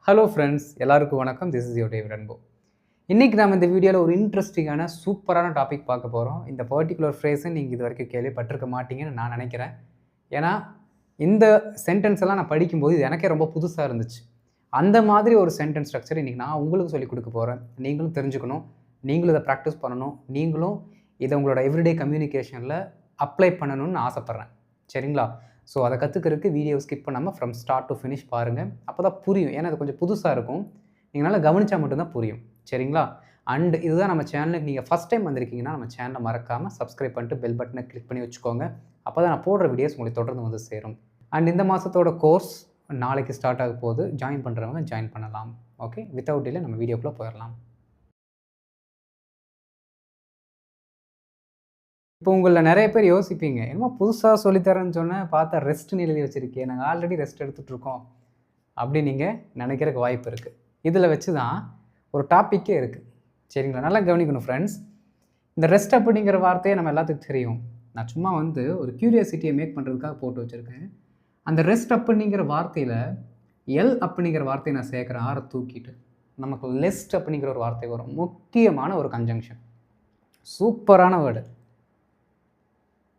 Hello friends, எல்லாருக்கும் வணக்கம். This is your David அன்பு. இன்றைக்கி நம்ம இந்த வீடியோவில் ஒரு இன்ட்ரெஸ்டிங்கான சூப்பரான டாபிக் பார்க்க போகிறோம். இந்த பர்டிகுலர் ஃப்ரேஸை நீங்கள் இது வரைக்கும் கேள்விப்பட்டிருக்க மாட்டீங்கன்னு நான் நினைக்கிறேன். ஏன்னா இந்த சென்டென்ஸ் எல்லாம் நான் படிக்கும்போது இது எனக்கே ரொம்ப புதுசாக இருந்துச்சு. அந்த மாதிரி ஒரு சென்டென்ஸ் ஸ்ட்ரக்சர் இன்றைக்கி நான் உங்களுக்கு சொல்லிக் கொடுக்க போகிறேன். நீங்களும் தெரிஞ்சுக்கணும், நீங்களும் இதை ப்ராக்டிஸ் பண்ணணும், நீங்களும் இதை உங்களோட எவ்ரிடே கம்யூனிகேஷனில் அப்ளை பண்ணணும்னு ஆசைப்பட்றேன். சரிங்களா? ஸோ அதை கற்றுக்கிறதுக்கு வீடியோ ஸ்கிப் பண்ணாமல் ஃப்ரம் ஸ்டார்ட் டு ஃபினிஷ் பாருங்கள். அப்போ தான் புரியும். ஏன்னா அது கொஞ்சம் புதுசாக இருக்கும். நீங்கள் நல்லா கவனித்தா மட்டும்தான் புரியும். சரிங்களா? அண்ட் இதுதான் நம்ம சேனலுக்கு நீங்கள் ஃபஸ்ட் டைம் வந்திருக்கீங்கன்னா நம்ம சேனலை மறக்காமல் சப்ஸ்கிரைப் பண்ணிட்டு பெல் பட்டனை கிளிக் பண்ணி வச்சுக்கோங்க. அப்போ தான் நான் போடுற வீடியோஸ் உங்களுக்கு தொடர்ந்து வந்து சேரும். அண்ட் இந்த மாதத்தோட கோர்ஸ் நாளைக்கு ஸ்டார்ட் ஆக போகுது. ஜாயின் பண்ணுறவங்க ஜாயின் பண்ணலாம். ஓகே, வித்தவுட் டிலே நம்ம வீடியோக்குள்ளே போயிடலாம். இப்போ உங்களில் நிறைய பேர் யோசிப்பீங்க, என்னமோ புதுசாக சொல்லித்தரேன்னு சொன்னேன், பார்த்தா ரெஸ்ட்டுன்னு எழுதி வச்சுருக்கேன், நாங்கள் ஆல்ரெடி ரெஸ்ட் எடுத்துகிட்ருக்கோம் அப்படி நீங்கள் நினைக்கிறதுக்கு வாய்ப்பு இருக்குது. இதில் வச்சு தான் ஒரு டாப்பிக்கே இருக்குது. சரிங்களா? நல்லா கவனிக்கணும் ஃப்ரெண்ட்ஸ். இந்த ரெஸ்ட் அப்படிங்கிற வார்த்தையை நம்ம எல்லாத்துக்கும் தெரியும். நான் சும்மா ஒரு க்யூரியாசிட்டியை மேக் பண்ணுறதுக்காக போட்டு வச்சுருக்கேன். அந்த ரெஸ்ட் அப்படிங்கிற வார்த்தையில் எல் அப்படிங்கிற வார்த்தையை நான் சேர்க்குறேன். ஆரை தூக்கிட்டு நமக்கு லெஸ்ட் அப்படிங்கிற ஒரு வார்த்தை வரும். முக்கியமான ஒரு கன்ஜங்ஷன், சூப்பரான வேர்டு.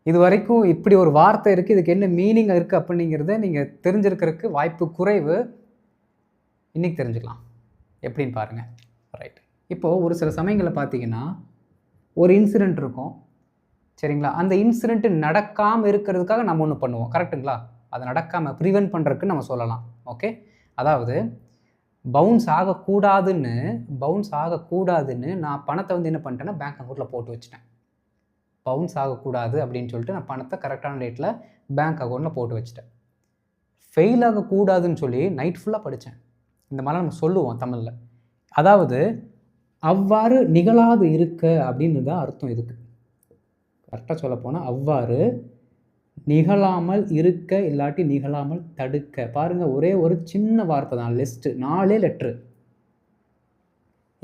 இது வரைக்கும் இப்படி ஒரு வார்த்தை இருக்குது, இதுக்கு என்ன மீனிங் இருக்குது அப்படிங்கிறத நீங்கள் தெரிஞ்சிருக்கிறதுக்கு வாய்ப்பு குறைவு. இன்றைக்கி தெரிஞ்சுக்கலாம். எப்படின்னு பாருங்கள். ரைட். இப்போது ஒரு சில சமயங்களில் பார்த்தீங்கன்னா ஒரு இன்சிடெண்ட் இருக்கும். சரிங்களா? அந்த இன்சிடெண்ட்டு நடக்காமல் இருக்கிறதுக்காக நம்ம ஒன்று பண்ணுவோம். கரெக்டுங்களா? அதை நடக்காமல் ப்ரிவென்ட் பண்ணுறதுக்கு நம்ம சொல்லலாம். ஓகே, அதாவது பவுன்ஸ் ஆகக்கூடாதுன்னு நான் பணத்தை என்ன பண்ணிட்டேன்னா பேங்க் அக்கௌண்ட்டில் போட்டு வச்சுட்டேன். பவுன்ஸ் ஆகக்கூடாது அப்படின்னு சொல்லிட்டு நான் பணத்தை கரெக்டான டேட்டில் பேங்க் அக்கௌண்ட்டில் போட்டு வச்சுட்டேன். ஃபெயில் ஆகக்கூடாதுன்னு சொல்லி நைட் ஃபுல்லாக படித்தேன். இந்த மாதிரிலாம் நம்ம சொல்லுவோம் தமிழில். அதாவது அவ்வாறு நிகழாது இருக்க அப்படின்னு தான் அர்த்தம். இதுக்கு கரெக்டாக சொல்லப்போனால் அவ்வாறு நிகழாமல் இருக்க, இல்லாட்டி நிகழாமல் தடுக்க. பாருங்கள், ஒரே ஒரு சின்ன வார்த்தை தான், லெஸ்ட்டு. 4 லெட்ரு.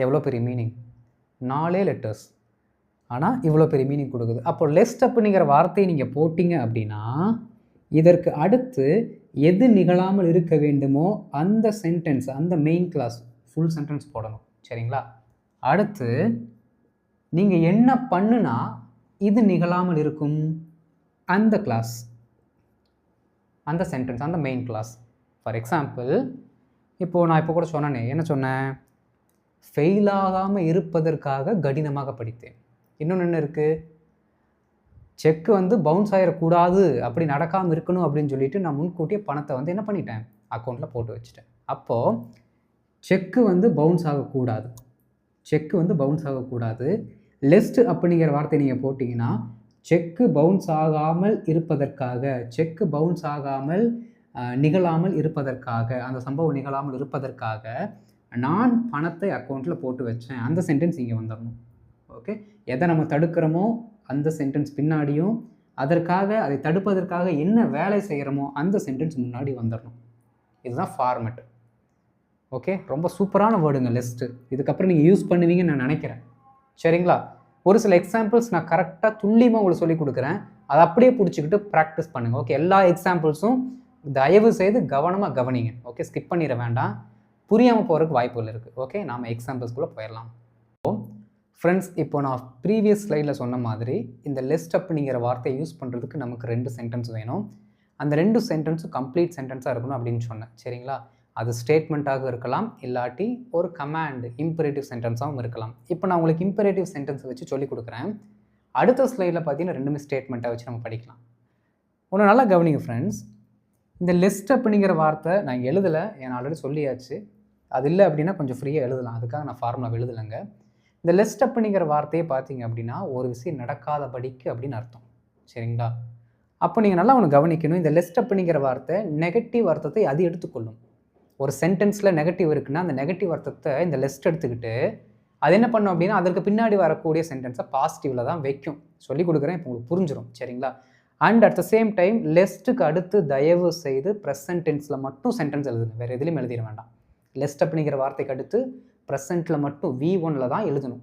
எவ்வளோ பெரிய மீனிங்! 4 லெட்டர்ஸ், ஆனால் இவ்வளோ பெரிய மீனிங் கொடுக்குது. அப்போ லெஸ்ட் அப்படிங்கிற வார்த்தையை நீங்கள் போட்டிங்க அப்படின்னா இதற்கு அடுத்து எது நிகழாமல் இருக்க வேண்டுமோ அந்த சென்டென்ஸ், அந்த மெயின் கிளாஸ் ஃபுல் சென்டென்ஸ் போடணும். சரிங்களா? அடுத்து நீங்கள் என்ன பண்ணுனா இது நிகழாமல் இருக்கும், அந்த கிளாஸ், அந்த சென்டென்ஸ், அந்த மெயின் கிளாஸ். ஃபார் எக்ஸாம்பிள், இப்போது நான் இப்போ கூட சொன்னேனே, என்ன சொன்னேன்? ஃபெயில் ஆகாமல் இருப்பதற்காக கடினமாக படித்தேன். இன்னொன்று என்ன இருக்குது? செக்கு பவுன்ஸ் ஆகிடக்கூடாது, அப்படி நடக்காமல் இருக்கணும் அப்படின்னு சொல்லிட்டு நான் முன்கூட்டியே பணத்தை என்ன பண்ணிட்டேன், அக்கௌண்ட்டில் போட்டு வச்சுட்டேன். அப்போது செக்கு பவுன்ஸ் ஆகக்கூடாது, பவுன்ஸ் ஆகக்கூடாது. லெஸ்ட் அப்படிங்கிற வார்த்தை நீங்கள் போட்டிங்கன்னா செக்கு பவுன்ஸ் ஆகாமல் இருப்பதற்காக, செக்கு பவுன்ஸ் ஆகாமல் நிகழாமல் இருப்பதற்காக, அந்த சம்பவம் நிகழாமல் இருப்பதற்காக நான் பணத்தை அக்கௌண்ட்டில் போட்டு வச்சேன். அந்த சென்டென்ஸ் இங்கே வந்துடணும். ஓகே, எதை நம்ம தடுக்கிறோமோ அந்த சென்டென்ஸ் பின்னாடியும், அதற்காக அதை தடுப்பதற்காக என்ன வேலை செய்கிறோமோ அந்த சென்டென்ஸ் முன்னாடி வந்துடணும். இதுதான் ஃபார்மெட். ஓகே, ரொம்ப சூப்பரான வேர்டுங்க லெஸ்ட்டு. இதுக்கப்புறம் நீங்கள் யூஸ் பண்ணுவீங்கன்னு நான் நினைக்கிறேன். சரிங்களா? ஒரு சில எக்ஸாம்பிள்ஸ் நான் கரெக்டாக துல்லியமாக உங்களுக்கு சொல்லிக் கொடுக்குறேன். அதை அப்படியே பிடிச்சிக்கிட்டு ப்ராக்டிஸ் பண்ணுங்கள். ஓகே, எல்லா எக்ஸாம்பிள்ஸும் தயவு செய்து கவனமாக கவனிங்க. ஓகே, ஸ்கிப் பண்ணிட வேண்டாம், புரியாமல் போகிறதுக்கு வாய்ப்புகள் இருக்குது. ஓகே, நாம் எக்ஸாம்பிள்ஸ்குள்ளே போயிடலாம். ஃப்ரெண்ட்ஸ், இப்போ நான் ப்ரீவியஸ் ஸ்லைடில் சொன்ன மாதிரி இந்த லெஸ்ட் அப்படிங்கிற வார்த்தையை யூஸ் பண்ணுறதுக்கு நமக்கு 2 சென்டென்ஸ் வேணும். அந்த 2 சென்டென்ஸும் கம்ப்ளீட் சென்டென்ஸாக இருக்கணும் அப்படின்னு சொன்னேன். சரிங்களா? அது ஸ்டேட்மெண்ட்டாக இருக்கலாம், இல்லாட்டி ஒரு கமாண்ட் இம்பரேட்டிவ் சென்டென்ஸாகவும் இருக்கலாம். இப்போ நான் உங்களுக்கு இம்பரேட்டிவ் சென்டென்ஸை வச்சு சொல்லிக் கொடுக்குறேன். அடுத்த ஸ்லைடில் பார்த்தீங்கன்னா 2மே ஸ்டேட்மெண்ட்டை வச்சு நம்ம படிக்கலாம். ஒன்று நல்லா கவனிங்க ஃப்ரெண்ட்ஸ். இந்த லெஸ்ட் அப்படிங்கிற வார்த்தை நான் எழுதலை, ஏன்னா ஆல்ரெடி சொல்லியாச்சு. அது இல்லை அப்படின்னா கொஞ்சம் ஃப்ரீயாக எழுதலாம், அதுக்காக நான் ஃபார்முலா எழுதலைங்க. இந்த லெஸ்ட் அப்படிங்கிற வார்த்தையை பார்த்தீங்க அப்படின்னா ஒரு விஷயம் நடக்காதபடிக்கு அப்படின்னு அர்த்தம். சரிங்களா? அப்போ நீங்கள் நல்லா ஒன்று கவனிக்கணும். இந்த லெஸ்ட் அப்படிங்கிற வார்த்தை நெகட்டிவ் அர்த்தத்தை அது எடுத்துக்கொள்ளும். ஒரு சென்டென்ஸில் நெகட்டிவ் இருக்குன்னா அந்த நெகட்டிவ் அர்த்தத்தை இந்த லெஸ்ட் எடுத்துக்கிட்டு அது என்ன பண்ணும் அப்படின்னா அதற்கு பின்னாடி வரக்கூடிய சென்டென்ஸை பாசிட்டிவில் தான் வைக்கும். சொல்லிக் கொடுக்குறேன், இப்போ உங்களுக்கு புரிஞ்சிடும். சரிங்களா? And at the same time லெஸ்ட்டுக்கு அடுத்து தயவு செய்து ப்ரெசன்ட் டென்ஸில் மட்டும் சென்டென்ஸ் எழுதுங்க, வேறு எதுலையும் எழுதிட வேண்டாம். லெஸ்ட் அப்படிங்கிற வார்த்தைக்கு அடுத்து ப்ரெசண்ட்டில் மட்டும் V1ல் தான் எழுதணும்.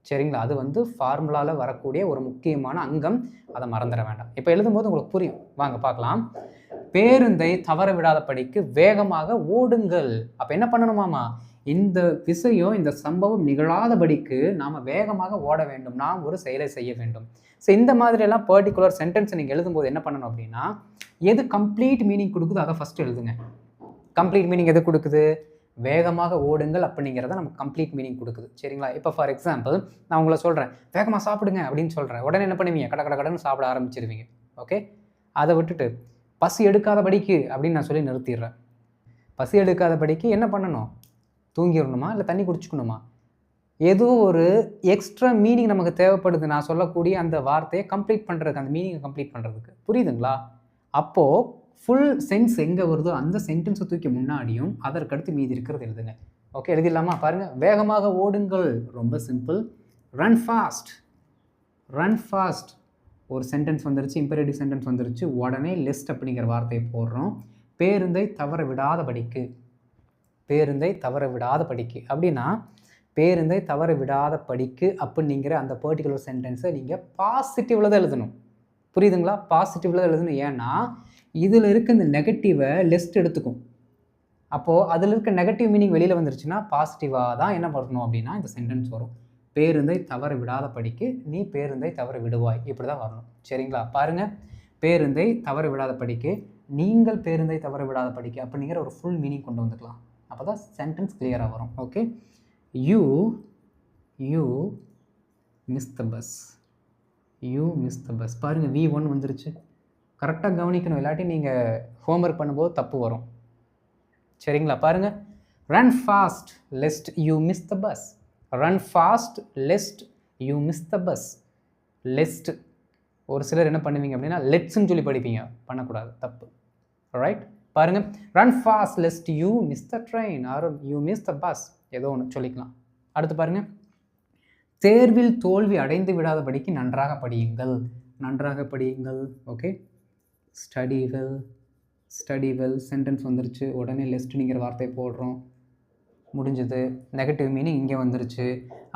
சரிங்களா? அது ஃபார்முலாவில் வரக்கூடிய ஒரு முக்கியமான அங்கம், அதை மறந்துட வேண்டாம். இப்போ எழுதும்போது உங்களுக்கு புரியும். வாங்க பார்க்கலாம். பேருந்தை தவற விடாதபடிக்கு வேகமாக ஓடுங்கள். அப்போ என்ன பண்ணணுமாமா? இந்த விஷயம், இந்த சம்பவம் நிகழாதபடிக்கு நாம் வேகமாக ஓட வேண்டும், நாம் ஒரு செயலை செய்ய வேண்டும். ஸோ இந்த மாதிரியெல்லாம் பர்டிகுலர் சென்டென்ஸை நீங்கள் எழுதும்போது என்ன பண்ணணும் அப்படின்னா, எது கம்ப்ளீட் மீனிங் கொடுக்குதோ அதை ஃபஸ்ட்டு எழுதுங்க. கம்ப்ளீட் மீனிங் எது கொடுக்குது? வேகமாக ஓடுங்கள் அப்படிங்கிறத நமக்கு கம்ப்ளீட் மீனிங் கொடுக்குது. சரிங்களா? இப்போ ஃபார் எக்ஸாம்பிள் நான் உங்களை சொல்கிறேன், வேகமாக சாப்பிடுங்க அப்படின்னு சொல்கிறேன். உடனே என்ன பண்ணுவீங்க? கடன்னு சாப்பிட ஆரம்பிச்சிருவீங்க. ஓகே, அதை விட்டுட்டு பசி எடுக்காதபடிக்கு அப்படின்னு நான் சொல்லி நிறுத்திடுறேன். பசி எடுக்காதபடிக்கு என்ன பண்ணணும்? தூங்கிடணுமா இல்லை தண்ணி குடிச்சுக்கணுமா? ஏதோ ஒரு எக்ஸ்ட்ரா மீனிங் நமக்கு தேவைப்படுது நான் சொல்லக்கூடிய அந்த வார்த்தையை கம்ப்ளீட் பண்ணுறதுக்கு, அந்த மீனிங்கை கம்ப்ளீட் பண்ணுறதுக்கு. புரியுதுங்களா? அப்போது ஃபுல் சென்ஸ் எங்கே வருதோ அந்த சென்டென்ஸை தூக்கி முன்னாடியும் அதற்கடுத்து மீதி இருக்கிறது எழுதுங்க. ஓகே, எழுதிடலாமா? பாருங்கள், வேகமாக ஓடுங்கள், ரொம்ப simple. Run fast, run fast. ஒரு சென்டென்ஸ் வந்துருச்சு, இம்பரேட்டிவ் சென்டென்ஸ் வந்துருச்சு, உடனே லிஸ்ட் அப்படிங்கிற வார்த்தையை போடுறோம். பேருந்தை தவற விடாதபடிக்கு, பேருந்தை தவற விடாதபடிக்கு அப்படின்னா பேருந்தை தவற விடாதபடிக்கு அப்படிங்கிற அந்த பர்டிகுலர் சென்டென்ஸை நீங்கள் பாசிட்டிவில் தான் எழுதணும். புரியுதுங்களா? பாசிட்டிவில் தான் எழுதணும். ஏன்னா இதில் இருக்க இந்த நெகட்டிவை லிஸ்ட் எடுத்துக்கும். அப்போது அதில் இருக்க நெகட்டிவ் மீனிங் வெளியில் வந்துருச்சுன்னா பாசிட்டிவாக தான் என்ன பண்ணணும் அப்படின்னா இந்த சென்டென்ஸ் வரும். பேருந்தை தவற விடாதபடிக்கு நீ பேருந்தை தவற விடுவாய், இப்படி தான் வரணும். சரிங்களா? பாருங்கள், பேருந்தை தவற விடாதபடிக்கு நீங்கள் பேருந்தை தவற விடாதபடிக்கு அப்படிங்கிற ஒரு ஃபுல் மீனிங் கொண்டு வந்துக்கலாம். அப்போ தான் சென்டென்ஸ் கிளியராக வரும். Okay, you miss the bus, you miss the bus. பாருங்கள், V1 வந்துருச்சு. கரெக்டாக கவனிக்கணும், இல்லாட்டி நீங்கள் ஹோம்ஒர்க் பண்ணும்போது தப்பு வரும். சரிங்களா? பாருங்கள், run fast lest you miss the bus, run fast lest you miss the bus. Lest ஒரு சிலர் என்ன பண்ணுவீங்க அப்படின்னா லெட்ஸ்ன்னு சொல்லி படிப்பீங்க, பண்ணக்கூடாது, தப்பு. ரைட்? பாருங்கள், run fast lest you miss the train are you miss the bus, ஏதோ ஒன்று சொல்லிக்கலாம். அடுத்து பாருங்கள், தேர்வில் தோல்வி அடைந்து விடாதபடிக்கு நன்றாக படியுங்கள், நன்றாக படியுங்கள். Okay, study well, study well. Sentence வந்துருச்சு, உடனே லெஸ்ட்டுங்கிற வார்த்தையை போடுறோம், முடிஞ்சது. நெகட்டிவ் மீனிங் இங்கே வந்துருச்சு.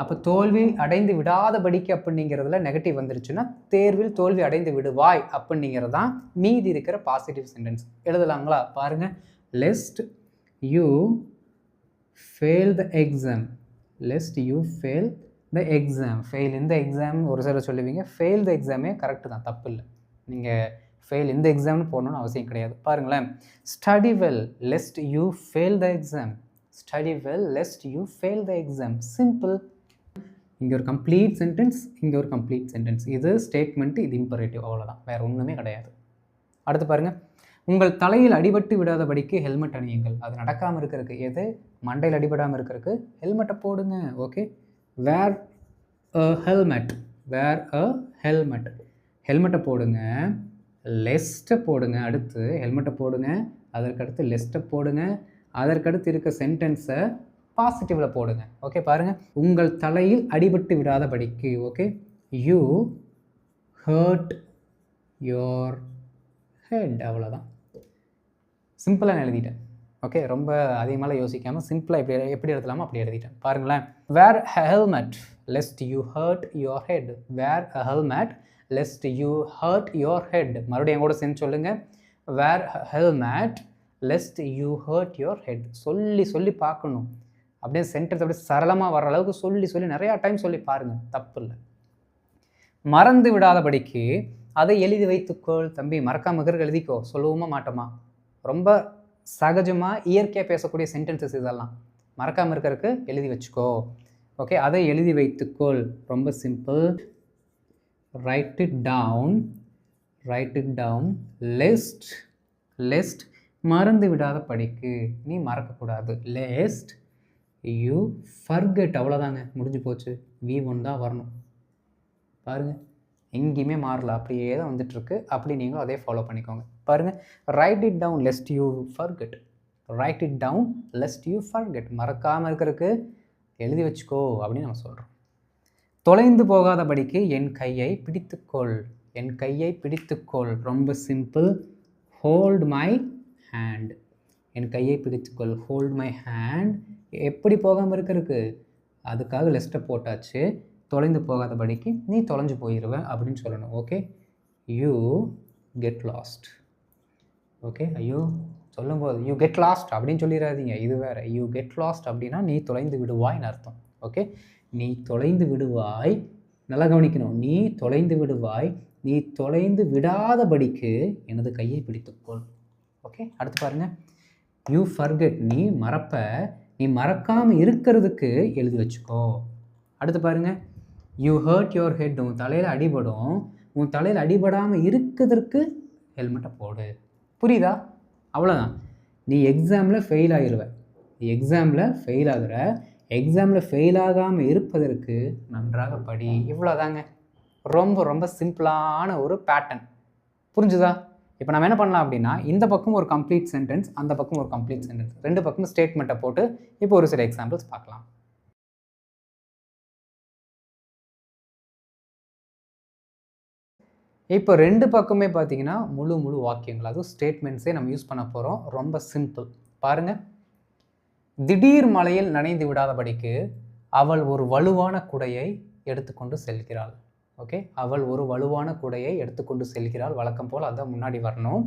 அப்போ தோல்வி அடைந்து விடாதபடிக்கு அப்படிங்கிறதுல நெகட்டிவ் வந்துருச்சுன்னா தேர்வில் தோல்வி அடைந்து விடுவாய் அப்படிங்கிறது தான் மீதி இருக்கிற பாசிட்டிவ் சென்டென்ஸ். எழுதலாங்களா? பாருங்கள், lest you fail the exam, lest you fail the exam. Fail இந்த எக்ஸாம் ஒரு சிலர் சொல்லுவீங்க, ஃபெயில் த எக்ஸாமே கரெக்டு தான், தப்பு இல்லை. நீங்கள் ஃபெயில் இந்த எக்ஸாம்னு போடணும்னு அவசியம் கிடையாது. பாருங்களேன், study well lest you fail the exam, study well lest you fail the exam. Simple. இங்கே ஒரு கம்ப்ளீட் சென்டென்ஸ், இங்கே ஒரு கம்ப்ளீட் சென்டென்ஸ். இது ஸ்டேட்மெண்ட்டு, இது இம்பரேட்டிவ், அவ்வளோதான், வேறு ஒன்றுமே கிடையாது. அடுத்து பாருங்கள், உங்கள் தலையில் அடிபட்டு விடாதபடிக்கு ஹெல்மெட் அணியுங்கள். அது நடக்காமல் இருக்கிறதுக்கு, எது மண்டையில் அடிபடாமல் இருக்கிறதுக்கு ஹெல்மெட்டை போடுங்க. Okay, where a helmet, where a helmet. ஹெல்மெட்டை போடுங்க, லெஸ்ட்டை போடுங்க. அடுத்து ஹெல்மெட்டை போடுங்க, அதற்கடுத்து லெஸ்ட்டை போடுங்க, அதற்கடுத்து இருக்க சென்டென்ஸை பாசிட்டிவில் போடுங்க. ஓகே, பாருங்கள், உங்கள் தலையில் அடிபட்டு விடாதபடிக்கு. Okay, you hurt your head. அவ்வளோதான், சிம்பிளாக நான் எழுதிட்டேன். ஓகே, ரொம்ப அதிகமாக யோசிக்காமல் சிம்பிளாக எப்படி எழுதலாமோ அப்படி எழுதிட்டேன். பாருங்களேன், wear helmet lest you hurt your head, wear a helmet lest you hurt your head. மறுபடியும் கூட சேர்ந்து சொல்லுங்கள், wear helmet lest you hurt your head. சொல்லி சொல்லி பார்க்கணும், அப்படியே சென்டென்ஸ் அப்படியே சரளமாக வர அளவுக்கு சொல்லி சொல்லி நிறையா டைம் சொல்லி பாருங்கள், தப்பு இல்லை. மறந்து விடாதபடிக்கு அதை எழுதி வைத்துக்கொள். தம்பி, மறக்காம இருக்கிறது எழுதிக்கோ, சொல்லுவோமா மாட்டோமா? ரொம்ப சகஜமாக இயற்கையாக பேசக்கூடிய சென்டென்சஸ் இதெல்லாம். மறக்காமல் இருக்கிறதுக்கு எழுதி வச்சுக்கோ. ஓகே, அதை எழுதி வைத்துக்கொள், ரொம்ப simple. Write it down, write it down. Lest, lest மறந்து விடாத படிக்கு, நீ மறக்கக்கூடாது. Lest you forget. அவ்வளோதாங்க, முடிஞ்சு போச்சு. V1 தான் வரணும். பாருங்கள், எங்கேயுமே மாறல, அப்படியே தான் வந்துட்டுருக்கு. அப்படி நீங்களும் அதே ஃபாலோ பண்ணிக்கோங்க. பாருங்கள், write it down lest you forget, write it down lest you forget. மறக்காமல் இருக்கிறதுக்கு எழுதி வச்சுக்கோ அப்படின்னு நம்ம சொல்கிறோம். தொலைந்து போகாதபடிக்கு என் கையை பிடித்துக்கொள், என் கையை பிடித்துக்கொள். ரொம்ப சிம்பிள். ஹோல்ட் மை ஹேண்ட், என் கையை பிடித்துக்கொள். Hold my hand. எப்படி போகாமல் இருக்கிறதுக்கு, அதுக்காக லிஸ்ட்டை போட்டாச்சு. தொலைந்து போகாதபடிக்கு நீ தொலைஞ்சு போயிடுவேன் அப்படின்னு சொல்லணும். Okay, you get lost, okay, ஐயோ சொல்லும்போது யூ கெட் லாஸ்ட் அப்படின்னு சொல்லிடாதீங்க, இது வேறு. யூ கெட் லாஸ்ட் அப்படின்னா நீ தொலைந்து விடுவாய்னு அர்த்தம். ஓகே, நீ தொலைந்து விடுவாய், நல்லா கவனிக்கணும். நீ தொலைந்து விடுவாய், நீ தொலைந்து விடாதபடிக்கு எனது கையை பிடித்துக்கொள். ஓகே, அடுத்து பாருங்கள். யூ ஃபர்கெட், நீ மறப்ப, நீ மறக்காமல் இருக்கிறதுக்கு எழுதி வச்சுக்கோ. அடுத்து பாருங்கள். யூ ஹர்ட் யுவர் ஹெட், உன் தலையில் அடிபடும், உன் தலையில் அடிபடாமல் இருக்கிறதுக்கு ஹெல்மெட்டை போடு. புரியுதா? அவ்வளோதான். நீ எக்ஸாமில் ஃபெயில் ஆகிடுவ, நீ எக்ஸாமில் ஃபெயில் ஆகிற, எக்ஸாமில் ஃபெயில் ஆகாமல் இருப்பதற்கு நன்றாக படி. இவ்வளோதாங்க. ரொம்ப ரொம்ப சிம்பிளான ஒரு பேட்டர்ன். புரிஞ்சுதா? இப்போ நம்ம என்ன பண்ணலாம் அப்படின்னா, இந்த பக்கம் ஒரு கம்ப்ளீட் சென்டென்ஸ், அந்த பக்கம் ஒரு கம்ப்ளீட் சென்டென்ஸ், ரெண்டு பக்கமும் ஸ்டேட்மெண்ட்டை போட்டு இப்போ ஒரு சில எக்ஸாம்பிள்ஸ் பார்க்கலாம். இப்போ ரெண்டு பக்கமே பார்த்தீங்கன்னா முழு வாக்கியங்கள், அதுவும் ஸ்டேட்மெண்ட்ஸே நம்ம யூஸ் பண்ண போகிறோம். ரொம்ப சிம்பிள். பாருங்கள். திடீர் மழையில் நனைந்து விடாதபடிக்கு அவள் ஒரு வலுவான குடையை எடுத்துக்கொண்டு செல்கிறாள். ஓகே, அவள் ஒரு வலுவான குடையை எடுத்துக்கொண்டு செல்கிறாள். வழக்கம் போல் அதை முன்னாடி வரணும்.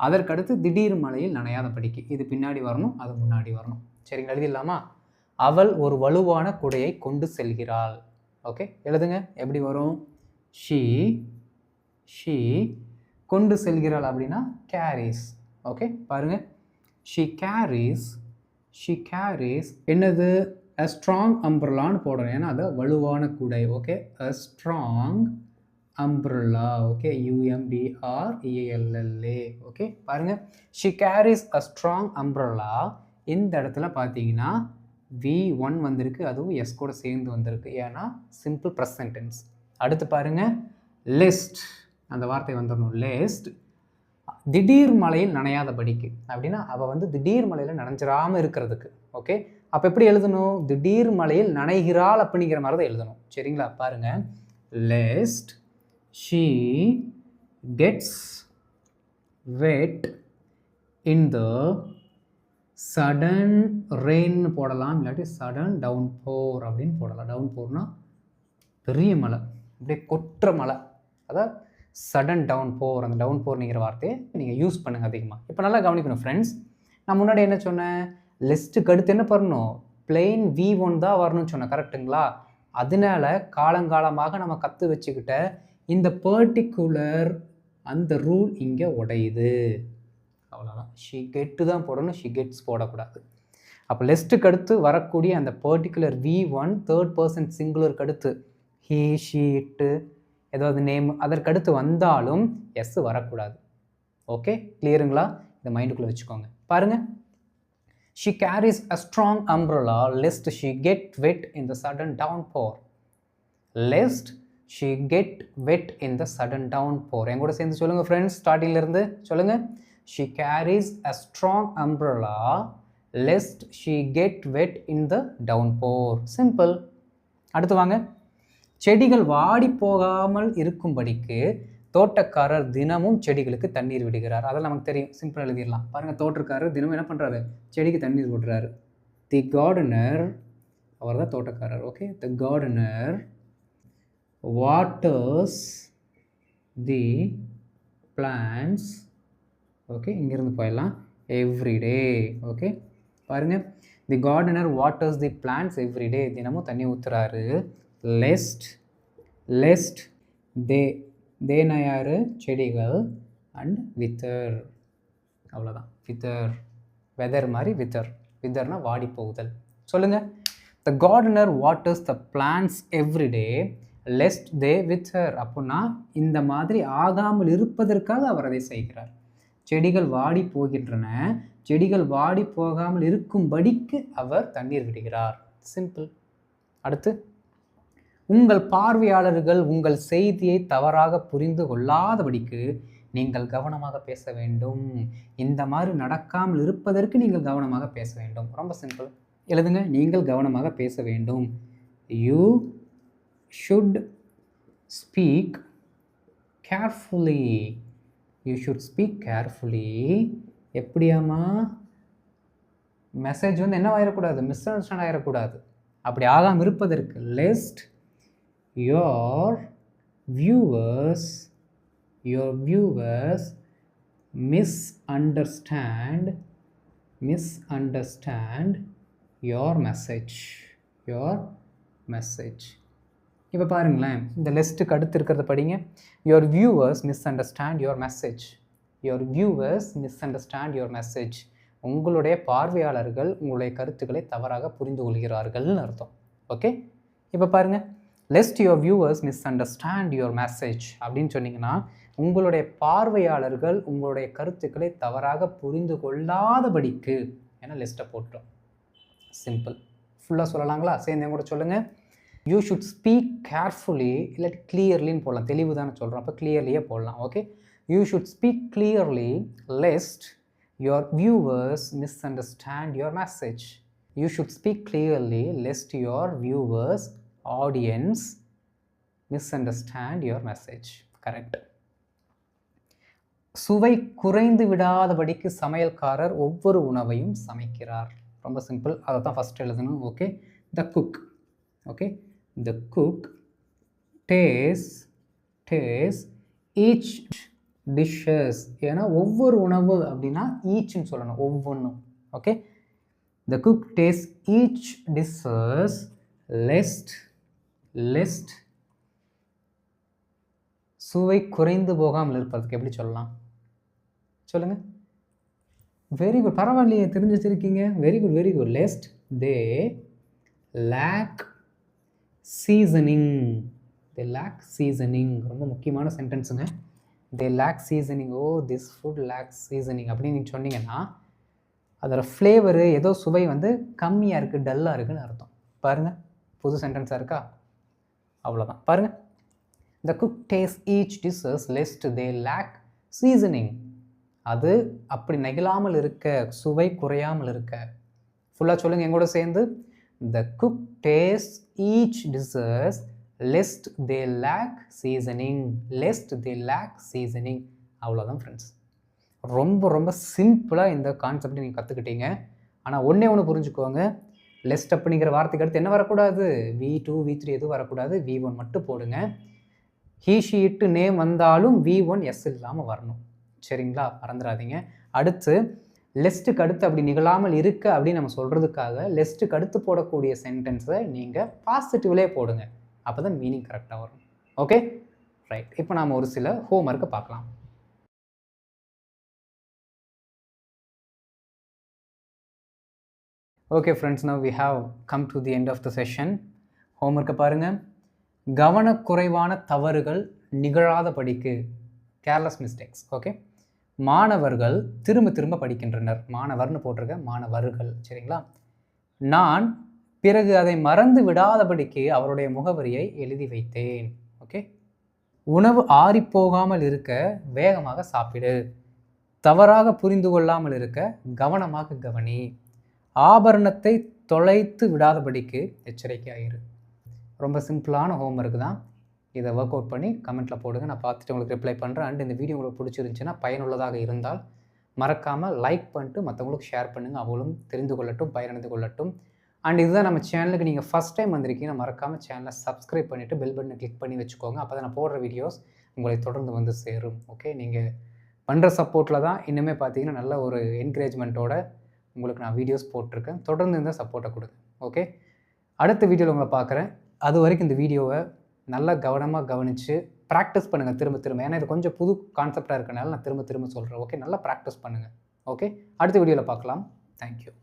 அதற்கடுத்து திடீர் மழையில் நனையாதபடிக்கு இது பின்னாடி வரணும், அது முன்னாடி வரணும். சரிங்க, எழுதிடலாமா? அவள் ஒரு வலுவான குடையை கொண்டு செல்கிறாள். ஓகே, எழுதுங்க. எப்படி வரும்? ஷீ கொண்டு செல்கிறாள் அப்படின்னா கேரிஸ். ஓகே, பாருங்க. ஷீ கேரிஸ் என்னது? a strong umbrella-ன்னு போடுறேன், ஏன்னா அது வலுவான குடை. Okay, a strong umbrella. Okay, UMBRELLA. Okay, பாருங்க. she carries a strong umbrella. இந்த இடத்துல பார்த்தீங்கன்னா V1 வந்திருக்கு, அதுவும் எஸ் கூட சேர்ந்து வந்திருக்கு, ஏன்னா சிம்பிள் ப்ரெசன்ட் டென்ஸ். அடுத்து பாருங்க. லிஸ்ட், அந்த வார்த்தை வந்துடணும். லிஸ்ட் திடீர் மழையில் நனையாதபடிக்கு அப்படின்னா அவள் வந்து திடீர் மழையில் நனைஞ்சிடாமல் இருக்கிறதுக்கு. ஓகே, அப்போ எப்படி எழுதணும்? திடீர் மழையில் நனைகிறாள் அப்படிங்கிற மாதிரி தான் எழுதணும். சரிங்களா? பாருங்க. Lest she gets wet in the sudden ரெயின்னு போடலாம், இல்லாட்டி சடன் டவுன் போர் அப்படின்னு போடலாம். டவுன் போர்னா பெரிய மழை, அப்படியே கொட்டுற மழை, அதாவது சடன் டவுன் போர். அந்த டவுன் போர்ங்கிற வார்த்தையை நீங்கள் யூஸ் பண்ணுங்கள் அதிகமாக. இப்போ நல்லா கவனிக்கணும் ஃப்ரெண்ட்ஸ். நான் முன்னாடி என்ன சொன்னேன்? லிஸ்ட்டுக்கு அடுத்து என்ன பண்ணணும்? பிளெயின் V1 தான் வரணும்னு சொன்னேன், கரெக்டுங்களா? அதனால காலங்காலமாக நம்ம கற்று வச்சுக்கிட்ட இந்த பர்டிகுலர் அந்த ரூல் இங்கே உடையுது. அவ்வளோதான். ஷி கெட்டு தான் போடணும், ஷி கெட்ஸ் போடக்கூடாது. அப்போ லிஸ்ட்டுக்கு அடுத்து வரக்கூடிய அந்த பர்டிகுலர் V1 தேர்ட் பர்சன் சிங்குலருக்கு அடுத்து ஹீ ஷீ இட்டு ஏதாவது நேம் அதற்கடுத்து வந்தாலும் எஸ் வரக்கூடாது. ஓகே, கிளியருங்களா? இந்த மைண்டுக்குள்ளே வச்சுக்கோங்க. பாருங்கள். She carries a strong umbrella lest she get wet in the sudden downpour. Lest she get wet in the sudden downpour. என் கூட சேர்ந்து சொல்லுங்கள் ஃப்ரெண்ட்ஸ், ஸ்டார்டிங்லேருந்து சொல்லுங்கள். She carries a strong umbrella lest she get wet in the downpour. Simple. அடுத்து வாங்க. செடிகள் வாடி போகாமல் இருக்கும்படிக்கு தோட்டக்காரர் தினமும் செடிகளுக்கு தண்ணீர் விடுகிறார். அதெல்லாம் நமக்கு தெரியும், சிம்பிளாக எழுதிடலாம். பாருங்கள். தோட்டக்காரர் தினமும் என்ன பண்ணுறாரு? செடிக்கு தண்ணீர் விடுறாரு. தி கார்டனர், அவர் தான் தோட்டக்காரர். ஓகே, தி கார்டனர் வாட்டர்ஸ் தி பிளான்ட்ஸ். ஓகே, இங்கேருந்து போயிடலாம். எவ்ரிடே. ஓகே, பாருங்கள். தி கார்டனர் வாட்டர்ஸ் தி பிளான்ட்ஸ் எவ்ரிடே, தினமும் தண்ணி ஊற்றுறாரு. லெஸ்ட் தேனா யார்? செடிகள். அண்ட் வித்தர், அவ்வளோதான். வித்தர் வெதர் மாதிரி, வித்தர்னா வாடி போகுதல். சொல்லுங்கள். The gardener waters the plants everyday lest they wither. அப்படின்னா இந்த மாதிரி ஆகாமல் இருப்பதற்காக அவர் அதை செய்கிறார். செடிகள் வாடி போகின்றன, செடிகள் வாடி போகாமல் இருக்கும்படிக்கு அவர் தண்ணீர் விடுகிறார். சிம்பிள். அடுத்து, உங்கள் பார்வையாளர்கள் உங்கள் செய்தியை தவறாக புரிந்து கொள்ளாதபடிக்கு நீங்கள் கவனமாக பேச வேண்டும். இந்த மாதிரி நடக்காமல் இருப்பதற்கு நீங்கள் கவனமாக பேச வேண்டும். ரொம்ப சிம்பிள். எழுதுங்க. நீங்கள் கவனமாக பேச வேண்டும். You should speak carefully. You should speak carefully. எப்படியாமா? மெசேஜ் வந்து என்ன ஆகிடக்கூடாது? மிஸ் அண்டர்ஸ்டாண்ட் ஆகிடக்கூடாது. அப்படி ஆகாமல் இருப்பதற்கு lest your viewers misunderstand your message. இப்போ பாருங்களேன், இந்த லிஸ்ட்டுக்கு அடுத்து இருக்கிறத படிங்க. your viewers misunderstand your message. உங்களுடைய பார்வையாளர்கள் உங்களுடைய கருத்துக்களை தவறாக புரிந்து கொள்கிறார்கள்னு அர்த்தம். ஓகே, இப்போ பாருங்கள், lest your viewers misunderstand your message அப்படின்னு சொன்னீங்கன்னா உங்களுடைய பார்வையாளர்கள் உங்களுடைய கருத்துக்களை தவறாக புரிந்து கொள்ளாதபடிக்கு, ஏன்னா லிஸ்ட்டை போட்டோம். சிம்பிள். ஃபுல்லாக சொல்லலாங்களா? சேர்ந்து கூட சொல்லுங்கள். யூ ஷுட் ஸ்பீக் கேர்ஃபுல்லி, இல்லாட்டி கிளியர்லின்னு போடலாம். தெளிவு தானே சொல்கிறோம், அப்போ கிளியர்லியே போடலாம். Okay, you should speak clearly lest your viewers misunderstand your message. You should speak clearly lest your viewers, audience, misunderstand your message. Correct. சுவை குறைந்து விடாதபடிக்கு சமையல்காரர் ஒவ்வொரு உணவையும் சமைக்கிறார். ரொம்ப சிம்பிள், அதை தான் ஃபஸ்ட் எழுதணும். Okay, the cook. Okay, the cook taste each dishes. ஏன்னா ஒவ்வொரு உணவு அப்படின்னா ஈச்னு சொல்லணும், ஒவ்வொன்றும். Okay, the cook taste each dishes lest சுவை குறைந்து போகாமல் இருப்பதுக்கு எப்படி சொல்லலாம்? சொல்லுங்கள். வெரி குட், பரவாயில்லையே, தெரிஞ்சு வச்சுருக்கீங்க. Very good. Lest they lack seasoning. ரொம்ப முக்கியமான சென்டென்ஸுங்க. They lack seasoning. Oh, this food lack seasoning அப்படின்னு நீங்கள் சொன்னீங்கன்னா அதோட ஃப்ளேவரு, ஏதோ சுவை வந்து கம்மியாக இருக்குது, டல்லாக இருக்குதுன்னு அர்த்தம். பாருங்கள், புது சென்டென்ஸாக இருக்கா? அவ்வளோதான். பாருங்கள், the cook tastes each dishes lest they lack seasoning. அது அப்படி நெகிழாமல் இருக்க, சுவை குறையாமல் இருக்க. ஃபுல்லாக சொல்லுங்கள் எங்கூட சேர்ந்து. the cook tastes each dishes lest they lack seasoning. அவ்வளோதான் ஃப்ரெண்ட்ஸ். ரொம்ப சிம்பிளாக இந்த கான்செப்டை நீங்கள் கற்றுக்கிட்டீங்க. ஆனால் ஒன்று புரிஞ்சுக்கோங்க, லெஸ்ட் அப்படிங்கிற வார்த்தைக்கு அடுத்து என்ன வரக்கூடாது? V2 V3 எதுவும் வரக்கூடாது, V1 மட்டும் போடுங்க. ஹீ ஷீட்டு நேம் வந்தாலும் V1 எஸ் இல்லாமல் வரணும். சரிங்களா? மறந்துடாதீங்க. அடுத்து லெஸ்ட்டுக்கு அடுத்து அப்படி நிகழாமல் இருக்க அப்படின்னு நம்ம சொல்கிறதுக்காக லெஸ்ட்டுக்கு அடுத்து போடக்கூடிய சென்டென்ஸை நீங்கள் பாசிட்டிவ்லேயே போடுங்க. அப்போ தான் மீனிங் கரெக்டாக வரும். Okay, right. இப்போ நாம் ஒரு சில ஹோம்ஒர்க்கை பார்க்கலாம். Okay friends, now we have come to the end of the session. ஹோம்ஒர்க்கை பாருங்கள். கவனக்குறைவான தவறுகள் நிகழாதபடிக்கு, கேர்லெஸ் மிஸ்டேக்ஸ். ஓகே, மாணவர்கள் திரும்ப படிக்கின்றனர். மாணவர்னு போட்டிருக்க, மாணவர்கள். சரிங்களா? நான் பிறகு அதை மறந்து விடாதபடிக்கு அவருடைய முகவரியை எழுதி வைத்தேன். ஓகே, உணவு ஆறிப்போகாமல் இருக்க வேகமாக சாப்பிடு. தவறாக புரிந்து கொள்ளாமல் இருக்க கவனமாக கவனி. ஆபரணத்தை தொலைத்து விடாதபடிக்கு எச்சரிக்கையாயிரு. ரொம்ப சிம்பிளான ஹோம்ஒர்க் தான். இதை ஒர்க் அவுட் பண்ணி கமெண்ட்டில் போடுங்க, நான் பார்த்துட்டு உங்களுக்கு ரிப்ளை பண்ணுறேன். அண்ட் இந்த வீடியோ உங்களுக்கு பிடிச்சிருந்துச்சுன்னா, பயனுள்ளதாக இருந்தால் மறக்காமல் லைக் பண்ணிட்டு மற்றவங்களுக்கு ஷேர் பண்ணுங்கள். அவங்களும் தெரிந்து கொள்ளட்டும், பயனடைந்து கொள்ளட்டும். அண்ட் இதுதான் நம்ம சேனலுக்கு நீங்கள் ஃபஸ்ட் டைம் வந்திருக்கீங்கன்னா மறக்காமல் சேனலை சப்ஸ்கிரைப் பண்ணிவிட்டு பெல் பட்டனை கிளிக் பண்ணி வச்சுக்கோங்க. அப்போ தான் நான் போடுற வீடியோஸ் உங்களை தொடர்ந்து வந்து சேரும். ஓகே, நீங்கள் பண்ணுற சப்போர்ட்டில் தான் இன்னுமே பார்த்தீங்கன்னா நல்ல ஒரு என்கரேஜ்மெண்ட்டோட உங்களுக்கு நான் வீடியோஸ் போட்டிருக்கேன். தொடர்ந்து இந்த சப்போர்ட்டை கொடுங்க. ஓகே, அடுத்த வீடியோவில் உங்களை பார்க்குறேன். அது வரைக்கும் இந்த வீடியோவை நல்லா கவனமாக கவனித்து ப்ராக்டிஸ் பண்ணுங்கள் திரும்ப. ஏன்னா இது கொஞ்சம் புது கான்செப்டாக இருக்கனால நான் திரும்ப சொல்கிறேன். ஓகே, நல்லா ப்ராக்டிஸ் பண்ணுங்கள். ஓகே, அடுத்த வீடியோவில் பார்க்கலாம். தேங்க்யூ.